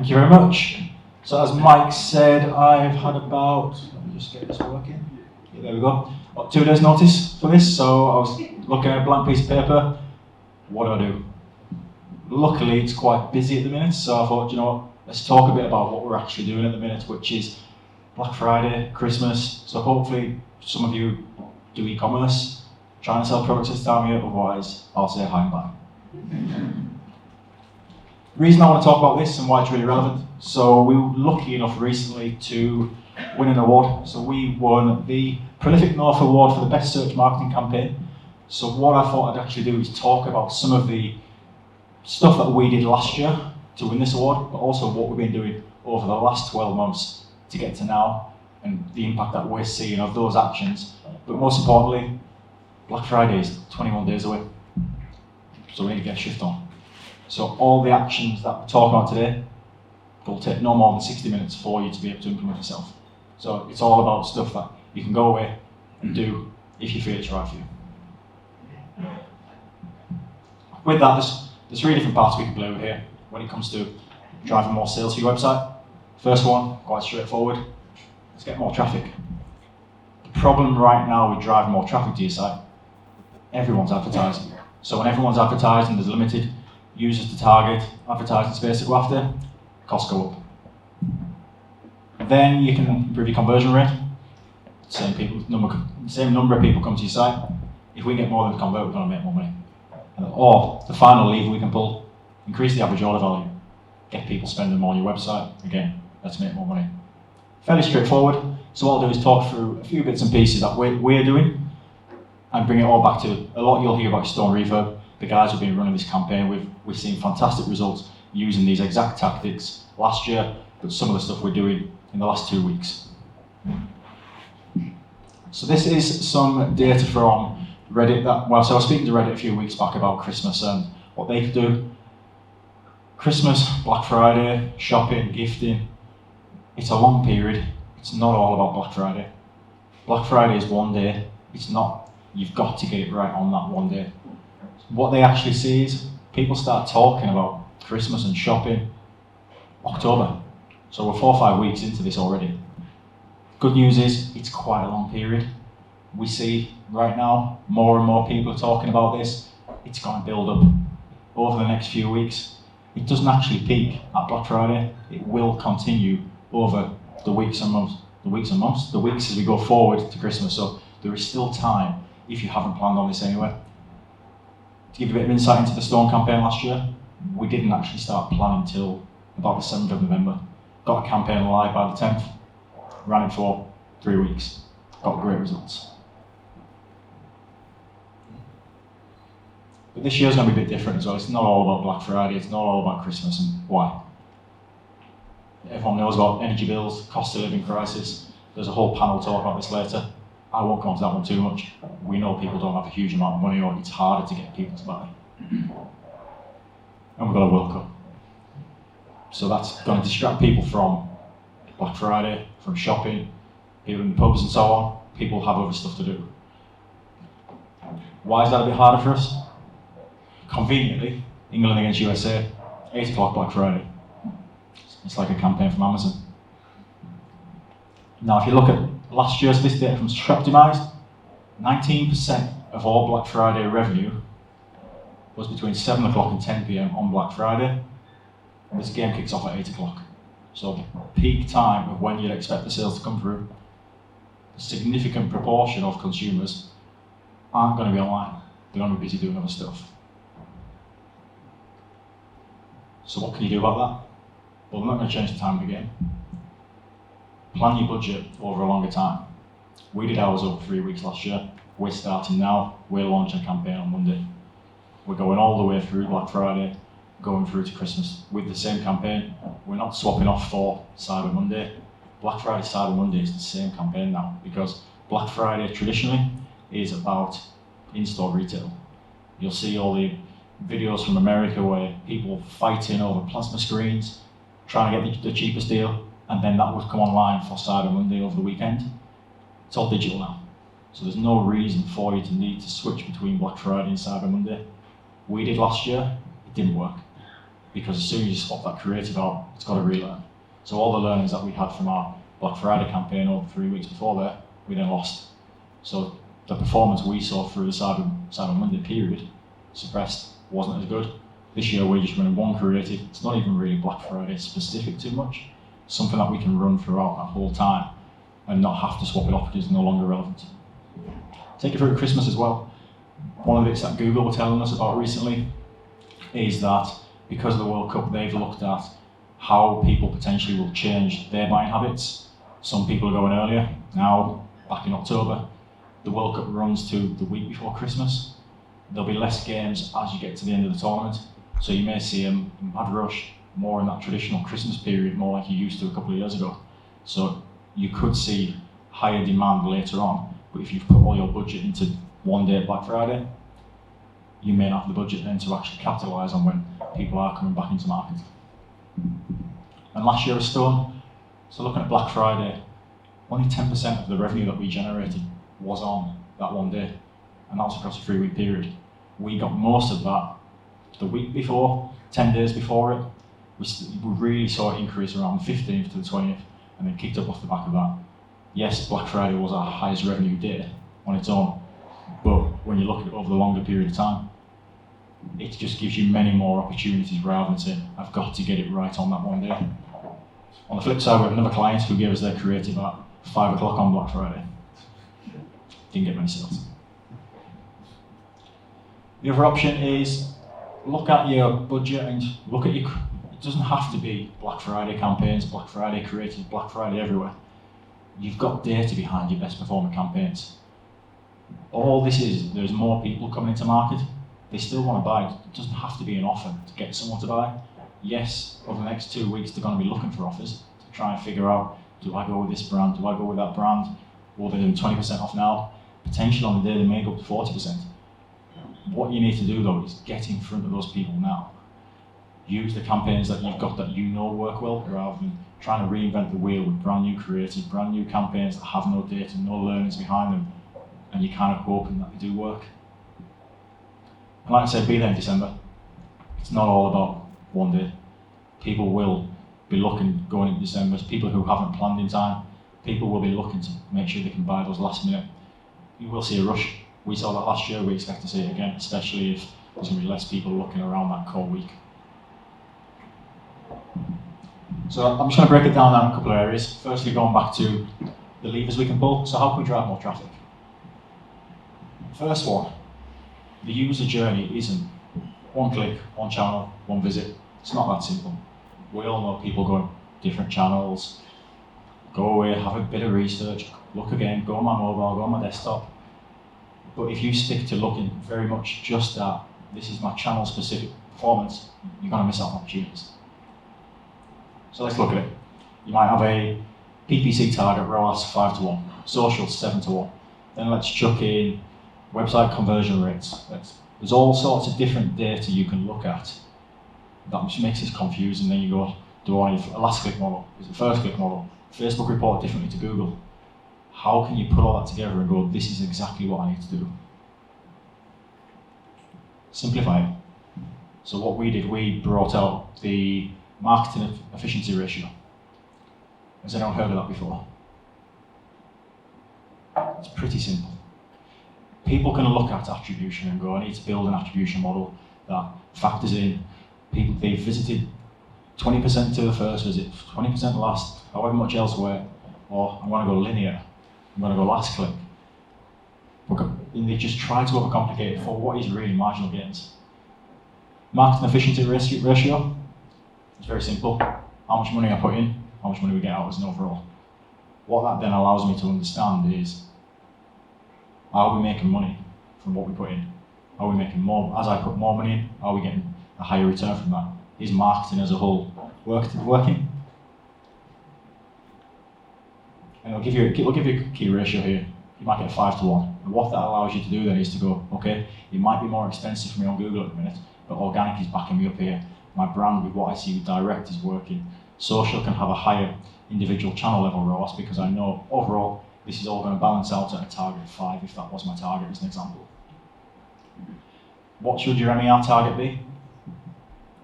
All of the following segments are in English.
Thank you very much. So as Mike said, I've had about, let me just get this working. Yeah, there we go. About 2 days notice for this, so I was looking at a blank piece of paper. What do? Luckily, it's quite busy at the minute, so I thought, you know what, let's talk a bit about what we're actually doing at the minute, which is Black Friday, Christmas. So hopefully some of you do e-commerce, trying to sell products this time of year, otherwise I'll say hi and bye. The reason I want to talk about this and why it's really relevant, so we were lucky enough recently to win an award. So we won the Prolific North Award for the best search marketing campaign. So what I thought I'd actually do is talk about some of the stuff that we did last year to win this award, but also what we've been doing over the last 12 months to get to now and the impact that we're seeing of those actions. But most importantly, Black Friday is 21 days away. So we need to get a shift on. So all the actions that we're talking about today will take no more than 60 minutes for you to be able to implement yourself. So it's all about stuff that you can go away and do if you feel it's right for you. With that, there's 3 different parts we can play with here when it comes to driving more sales for your website. First one, quite straightforward, let's get more traffic. The problem right now with driving more traffic to your site, everyone's advertising. So when everyone's advertising, there's limited users to target, advertising space to go after, costs go up. Then you can improve your conversion rate. Same number of people come to your site. If we get more than convert, we're going to make more money. Or the final lever we can pull, increase the average order value. Get people spending more on your website. Again, let's make more money. Fairly straightforward. So what I'll do is talk through a few bits and pieces that we're doing and bring it all back to a lot you'll hear about Stone Refurb. The guys who've been running this campaign, we've seen fantastic results using these exact tactics last year, but some of the stuff we're doing in the last 2 weeks. So this is some data from Reddit so I was speaking to Reddit a few weeks back about Christmas and what they could do. Christmas, Black Friday, shopping, gifting, it's a long period. It's not all about Black Friday. Black Friday is one day. It's not, you've got to get it right on that one day. What they actually see is people start talking about Christmas and shopping October. So we're 4 or 5 weeks into this already. Good news is it's quite a long period. We see right now more and more people are talking about this. It's going to build up over the next few weeks. It doesn't actually peak at Black Friday. It will continue over the weeks as we go forward to Christmas. So there is still time if you haven't planned on this anyway. To give you a bit of insight into the Stone campaign last year, we didn't actually start planning until about the 7th of November. Got a campaign live by the 10th, ran it for 3 weeks, got great results. But this year's going to be a bit different as well. It's not all about Black Friday, it's not all about Christmas, and why? Everyone knows about energy bills, cost of living crisis. There's a whole panel talk about this later. I won't go into that one too much. We know people don't have a huge amount of money, or it's harder to get people to buy. And we've got a World Cup. So that's going to distract people from Black Friday, from shopping, people in the pubs and so on. People have other stuff to do. Why is that a bit harder for us? Conveniently, England against USA, 8 o'clock Black Friday. It's like a campaign from Amazon. Now if you look at last year's this data from Shoptimised, 19% of all Black Friday revenue was between 7 o'clock and 10 PM on Black Friday. This game kicks off at 8 o'clock. So peak time of when you'd expect the sales to come through, a significant proportion of consumers aren't going to be online. They're going to be busy doing other stuff. So what can you do about that? Well, we're not going to change the time of the game. Plan your budget over a longer time. We did ours over 3 weeks last year. We're starting now. We're launching a campaign on Monday. We're going all the way through Black Friday, going through to Christmas with the same campaign. We're not swapping off for Cyber Monday. Black Friday, Cyber Monday is the same campaign now, because Black Friday traditionally is about in-store retail. You'll see all the videos from America where people fighting over plasma screens, trying to get the cheapest deal, and then that would come online for Cyber Monday over the weekend. It's all digital now. So there's no reason for you to need to switch between Black Friday and Cyber Monday. We did last year, it didn't work. because as soon as you swap that creative out, it's got to relearn. So all the learnings that we had from our Black Friday campaign over 3 weeks before there, we then lost. So the performance we saw through the Cyber Monday period, suppressed, wasn't as good. This year we're just running one creative. It's not even really Black Friday specific too much. Something that we can run throughout that whole time and not have to swap it off because it's no longer relevant. Take it through Christmas as well. One of the bits that Google were telling us about recently is that because of the World Cup, they've looked at how people potentially will change their buying habits. Some people are going earlier. Now, back in October, the World Cup runs to the week before Christmas. There'll be less games as you get to the end of the tournament. So you may see a mad rush more in that traditional Christmas period, more like you used to a couple of years ago. So you could see higher demand later on, but if you've put all your budget into one day Black Friday, you may not have the budget then to actually capitalise on when people are coming back into market. And last year was Stone. So looking at Black Friday, only 10% of the revenue that we generated was on that one day, and that was across a 3-week period. We got most of that the week before, 10 days before it. We really saw it increase around the 15th to the 20th, and then kicked up off the back of that. Yes, Black Friday was our highest revenue day on its own, but when you look at it over the longer period of time, it just gives you many more opportunities rather than saying, I've got to get it right on that one day. On the flip side, we have another client who gave us their creative at 5 o'clock on Black Friday. Didn't get many sales. The other option is look at your budget and look at your, it doesn't have to be Black Friday campaigns, Black Friday creative, Black Friday everywhere. You've got data behind your best performing campaigns. All this is, there's more people coming into market. They still want to buy. It doesn't have to be an offer to get someone to buy. Yes, over the next 2 weeks, they're going to be looking for offers to try and figure out, do I go with this brand? Do I go with that brand? Or they're doing 20% off now. Potentially on the day, they may go up to 40%. What you need to do though is get in front of those people now. Use the campaigns that you've got that you know work well, rather than trying to reinvent the wheel with brand new creative, brand new campaigns that have no data, no learnings behind them, and you're kind of hoping that they do work. And like I said, be there in December. It's not all about one day. People will be looking going into December. People who haven't planned in time, people will be looking to make sure they can buy those last minute. You will see a rush. We saw that last year, we expect to see it again, especially if there's going to be less people looking around that core week. So I'm just going to break it down in a couple of areas. Firstly, going back to the levers we can pull. So how can we drive more traffic? First one, the user journey isn't one click, one channel, one visit. It's not that simple. We all know people going different channels, go away, have a bit of research, look again, go on my mobile, go on my desktop. But if you stick to looking very much just at, this is my channel specific performance, you're going to miss out on opportunities. So let's look at it. You might have a PPC target, ROAS 5-1, social 7-1. Then let's chuck in website conversion rates. There's all sorts of different data you can look at that just makes it confusing. Then you go, do I need a last click model? Is it first click model? Facebook report differently to Google. How can you put all that together and go, this is exactly what I need to do? Simplify it. So what we did, we brought out the marketing efficiency ratio. Has anyone heard of that before? It's pretty simple. People can look at attribution and go, I need to build an attribution model that factors in people they've visited 20% to the first visit, 20% last, however much elsewhere, or I'm going to go linear, I'm going to go last click. And they just try to overcomplicate it for what is really marginal gains. Marketing efficiency ratio, it's very simple. How much money I put in, how much money we get out as an overall. What that then allows me to understand is, are we making money from what we put in? Are we making more, as I put more money in, are we getting a higher return from that? Is marketing as a whole working? And it'll give you a key ratio here. You might get a 5-1. And what that allows you to do then is to go, okay, it might be more expensive for me on Google at the minute, but organic is backing me up here. My brand with what I see with direct is working. Social can have a higher individual channel level ROAS because I know overall this is all going to balance out at a target of 5 if that was my target as an example. What should your MER target be?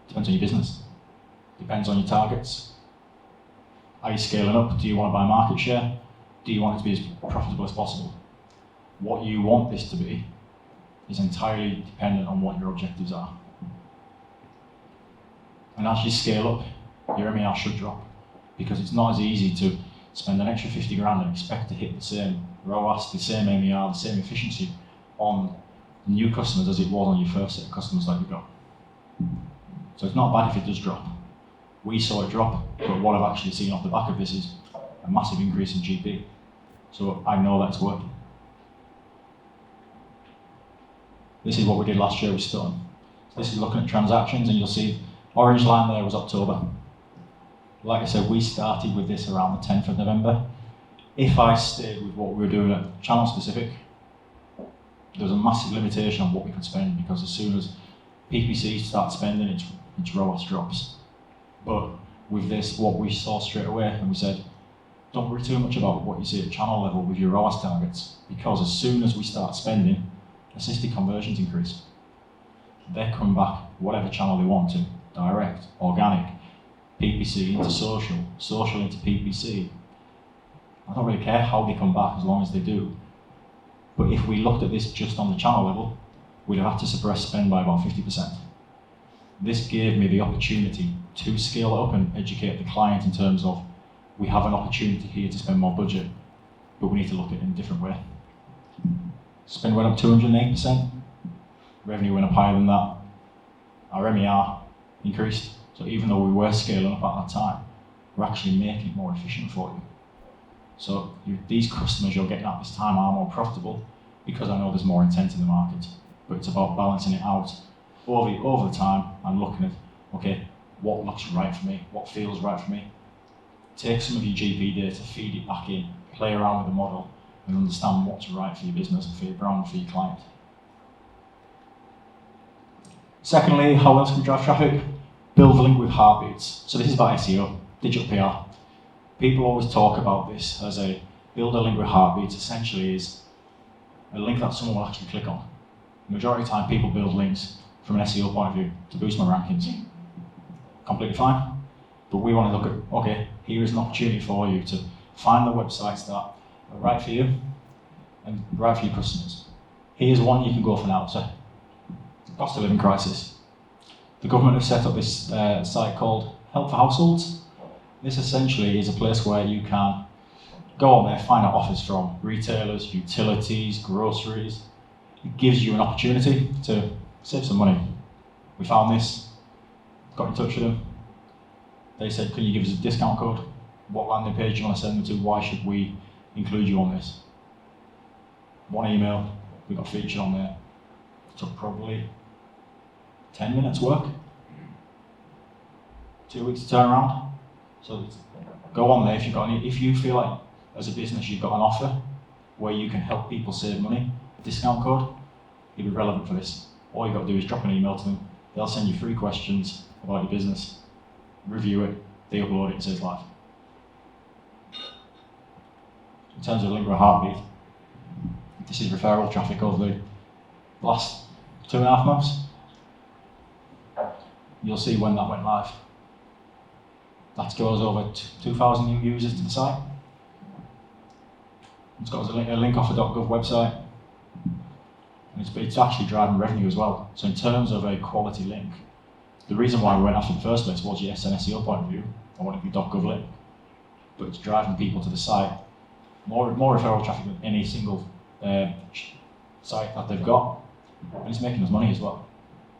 Depends on your business. Depends on your targets. Are you scaling up? Do you want to buy market share? Do you want it to be as profitable as possible? What you want this to be is entirely dependent on what your objectives are. And as you scale up, your MER should drop, because it's not as easy to spend an extra 50 grand and expect to hit the same ROAS, the same MER, the same efficiency on new customers as it was on your first set of customers that you got. So it's not bad if it does drop. We saw it drop, but what I've actually seen off the back of this is a massive increase in GP. So I know that's working. This is what we did last year with Stone. So this is looking at transactions, and you'll see orange line there was October. Like I said, we started with this around the 10th of November. If I stayed with what we were doing at channel specific, there was a massive limitation on what we could spend, because as soon as PPC starts spending, its ROAS drops. But with this, what we saw straight away, and we said, don't worry too much about what you see at channel level with your ROAS targets, because as soon as we start spending, assisted conversions increase. They come back whatever channel they want to, direct, organic, PPC into social, social into PPC. I don't really care how they come back as long as they do. But if we looked at this just on the channel level, we'd have had to suppress spend by about 50%. This gave me the opportunity to scale it up and educate the client in terms of, we have an opportunity here to spend more budget, but we need to look at it in a different way. Spend went up 208%, revenue went up higher than that, our MER increased, so even though we were scaling up at that time, we're actually making it more efficient for you. So these customers you're getting at this time are more profitable, because I know there's more intent in the market, but it's about balancing it out over the time and looking at, okay, what looks right for me, what feels right for me. Take some of your GP data, feed it back in, play around with the model, and understand what's right for your business, for your brand, for your client. Secondly, how else can we drive traffic? Build a link with heartbeats. So this is about SEO, digital PR. People always talk about this as a build a link with heartbeats. Essentially is a link that someone will actually click on. The majority of the time people build links from an SEO point of view to boost my rankings. Completely fine. But we want to look at, okay, here is an opportunity for you to find the websites that are right for you and right for your customers. Here's one you can go for now. So, cost of living crisis. The government has set up this site called Help for Households. This essentially is a place where you can go on there, find out offers from retailers, utilities, groceries. It gives you an opportunity to save some money. We found this, got in touch with them. They said, can you give us a discount code? What landing page do you want to send them to? Why should we include you on this? One email, we got featured on there. It took probably 10 minutes work. 2 weeks to turn around. So go on there if you've got any, if you feel like as a business you've got an offer where you can help people save money, discount code, it'd be relevant for this. All you've got to do is drop an email to them. They'll send you 3 questions about your business, review it, they upload it, and says live. In terms of link with a heartbeat, this is referral traffic over the last 2.5 months. You'll see when that went live. That goes over 2,000 new users to the site. It's got a link off a .gov website. And it's actually driving revenue as well. So in terms of a quality link, the reason why we went after in the first place was, yes, an SEO point of view, I want it to be .gov link, but it's driving people to the site. More referral traffic than any single site that they've got, and it's making us money as well.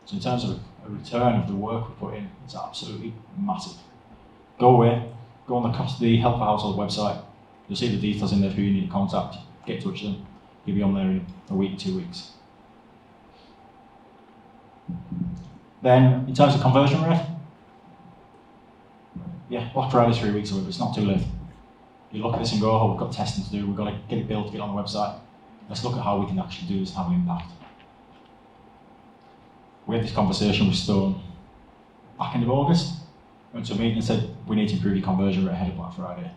So in terms of a return of the work we put in, it's absolutely massive. Go away, go on the Help for Household website, you'll see the details in there for who you need to contact, get in touch with them, you'll be on there in a week, 2 weeks. Then, in terms of conversion rate, yeah, Black Friday's 3 weeks away, but it's not too late. You look at this and go, oh, we've got testing to do, we've got to get it built, get it on the website. Let's look at how we can actually do this and have an impact. We had this conversation with Stone back end of August. Went to a meeting and said, we need to improve your conversion rate ahead of Black Friday.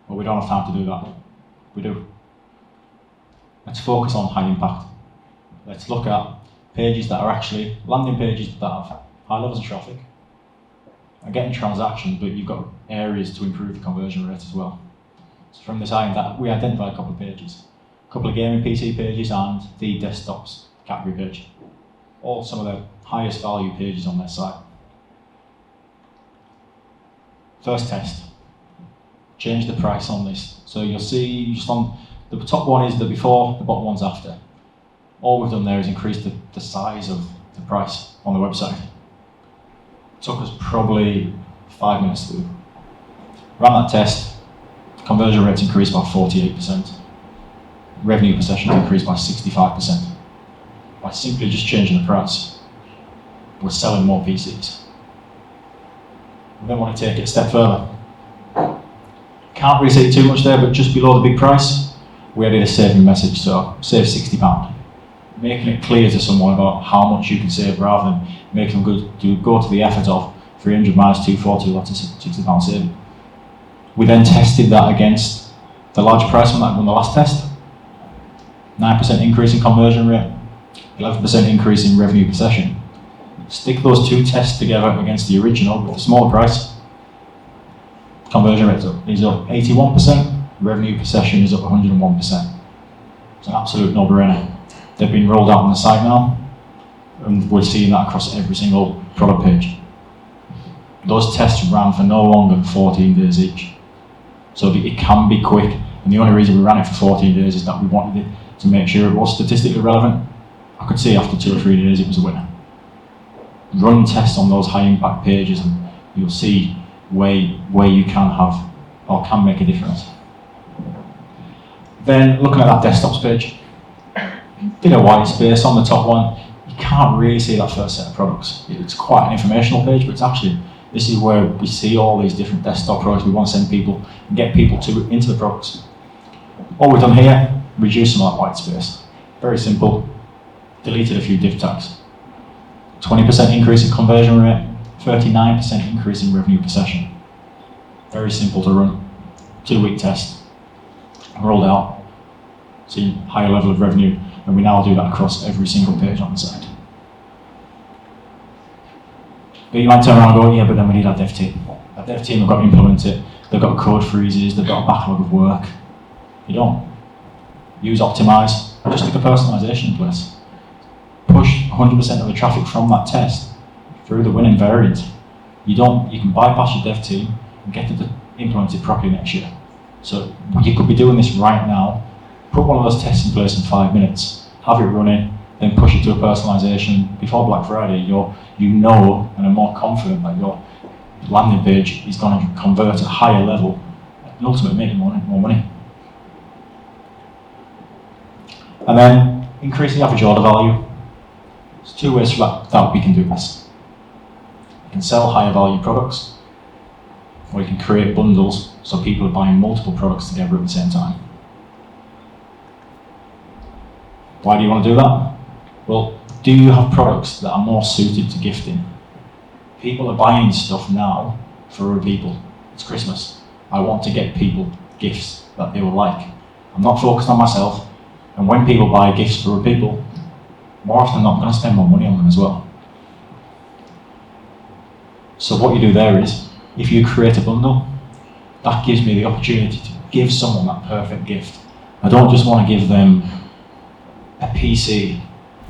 But we don't have time to do that. We do. Let's focus on high impact. Let's look at pages that are actually landing pages that have high levels of traffic, are getting transactions, but you've got areas to improve the conversion rate as well. So from this item, we identified a couple of pages, a couple of gaming PC pages and the desktops category page. All some of the highest value pages on their site. First test, change the price on this. So you'll see just on the top one is the before, the bottom one's after. All we've done there is increase the size of the price on the website. It took us probably 5 minutes to do. Ran that test, conversion rates increased by 48%. Revenue per session increased by 65%. By simply just changing the price, we're selling more PCs. We then want to take it a step further. Can't really say too much there, but just below the big price, we added a saving message, so save £60. Making it clear to someone about how much you can save rather than making them go to the effort of 300 minus 240, that's a £60 saving. We then tested that against the large price on the last test. 9% increase in conversion rate, 11% increase in revenue per session. Stick those two tests together against the original with the smaller price. Conversion rate is up 81%, revenue per session is up 101%. It's an absolute no-brainer. They've been rolled out on the site now, and we're seeing that across every single product page. Those tests ran for no longer than 14 days each. So it can be quick, and the only reason we ran it for 14 days is that we wanted it to make sure it was statistically relevant. I could see after 2 or 3 days it was a winner. Run tests on those high impact pages and you'll see where you can have or can make a difference. Then looking at that desktops page, did a white space on the top one. You can't really see that first set of products. It's quite an informational page, but it's actually, this is where we see all these different desktop products. We want to send people and get people into the products. All we've done here, reduce some of that white space. Very simple. Deleted a few div tags. 20% increase in conversion rate, 39% increase in revenue per session. Very simple to run. 2-week test. Rolled out. See higher level of revenue, and we now do that across every single page on the site. But you might turn around and go, yeah, but then we need our dev team. Our dev team have got to implement it. They've got code freezes, they've got a backlog of work. You don't. Use Optimize, just stick a personalization in place. Push 100% of the traffic from that test through the winning variant. You can bypass your dev team and get it implemented properly next year. So you could be doing this right now. Put one of those tests in place in 5 minutes, have it running, then push it to a personalization before Black Friday. You know and are more confident that your landing page is going to convert at a higher level and ultimately make you more money. And then increasing the average order value. There's 2 ways that we can do this. You can sell higher value products, or you can create bundles so people are buying multiple products together at the same time. Why do you want to do that? Well, do you have products that are more suited to gifting? People are buying stuff now for other people. It's Christmas. I want to get people gifts that they will like. I'm not focused on myself, and when people buy gifts for other people, more often than not, I'm going to spend more money on them as well. So what you do there is, if you create a bundle, that gives me the opportunity to give someone that perfect gift. I don't just want to give them a PC.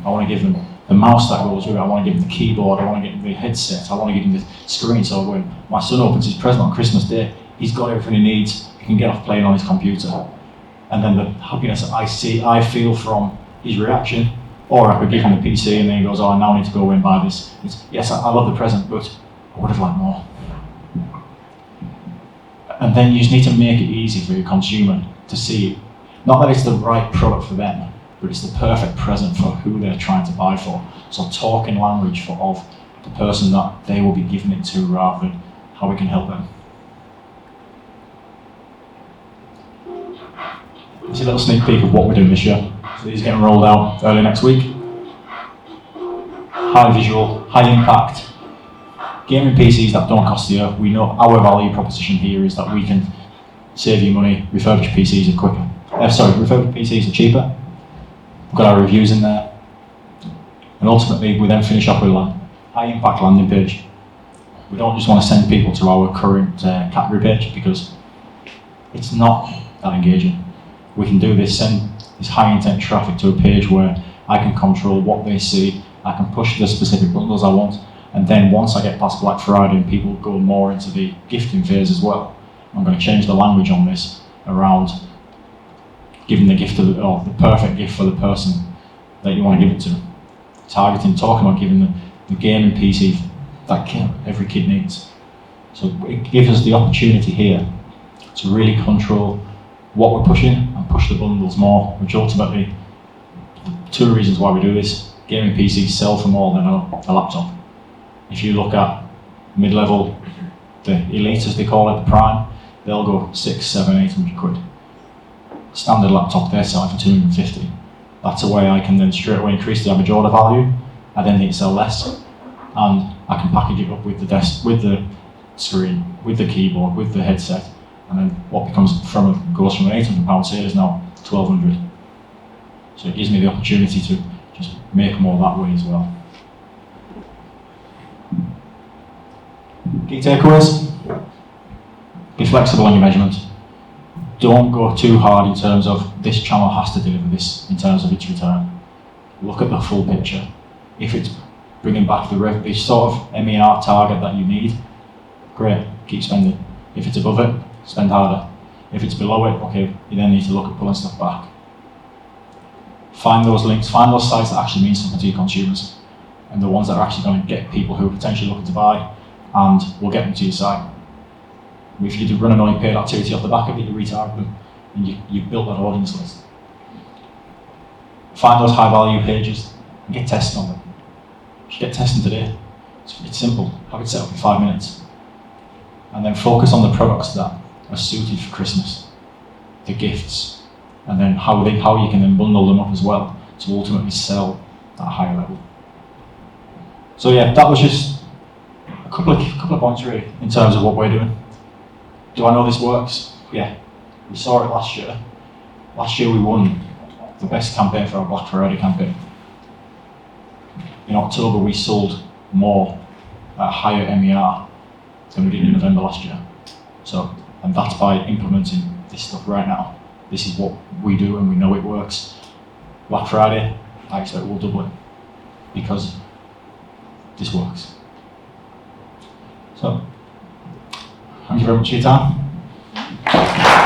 I want to give them the mouse that goes with it. I want to give them the keyboard. I want to give them the headset. I want to give them the screen. So when my son opens his present on Christmas Day, he's got everything he needs. He can get off playing on his computer. And then the happiness that I feel from his reaction. Or I could give him the PC and then he goes, oh, I now need to go away and buy this. Yes, I love the present, but I would have liked more. And then you just need to make it easy for your consumer to see, not that it's the right product for them, but it's the perfect present for who they're trying to buy for. So talk in language of the person that they will be giving it to rather than how we can help them. It's a little sneak peek of what we're doing this year. So these are getting rolled out early next week. High visual, high impact. Gaming PCs that don't cost you. We know our value proposition here is that we can save you money. Refurbished PCs are quicker. Refurbished PCs are cheaper. We've got our reviews in there. And ultimately, we then finish off with a high impact landing page. We don't just want to send people to our current category page because it's not that engaging. We can do this, send this high intent traffic to a page where I can control what they see, I can push the specific bundles I want, and then once I get past Black Friday and people go more into the gifting phase as well, I'm going to change the language on this around giving the gift or the perfect gift for the person that you want to give it to. Targeting, talking about giving the gaming PC that every kid needs. So it gives us the opportunity here to really control what we're pushing and push the bundles more, which ultimately, two reasons why we do this. Gaming PCs sell for more than a laptop. If you look at mid-level, the elite as they call it, the prime, they'll go 600, 700, 800 quid. Standard laptop, they're selling for 250. That's a way I can then straight away increase the average order value. I then need to sell less, and I can package it up with the desk, with the screen, with the keyboard, with the headset, and then what goes from an £800 sale is now 1200. So it gives me the opportunity to just make more that way as well. Key takeaways: be flexible on your measurement. Don't go too hard in terms of this channel has to deliver this in terms of its return. Look at the full picture. If it's bringing back the sort of MER target that you need, great, keep spending. If it's above it, spend harder. If it's below it, okay, you then need to look at pulling stuff back. Find those links, find those sites that actually mean something to your consumers, and the ones that are actually going to get people who are potentially looking to buy, and will get them to your site. If you do run an only paid activity off the back of it, you retarget them, and you've built that audience list. Find those high value pages and get testing on them. Just get testing today. It's simple. Have it set up in 5 minutes. And then focus on the products that are suited for Christmas, the gifts, and then how you can then bundle them up as well to ultimately sell at a higher level. So yeah, that was just a couple of points really in terms of what we're doing. Do I know this works? Yeah, we saw it last year. Last year we won the best campaign for our Black Friday campaign. In October we sold more at a higher MER than we did in November last year. So, and that's by implementing this stuff right now. This is what we do and we know it works. Black Friday, I expect we'll double it because this works. So, thank you very much for your time.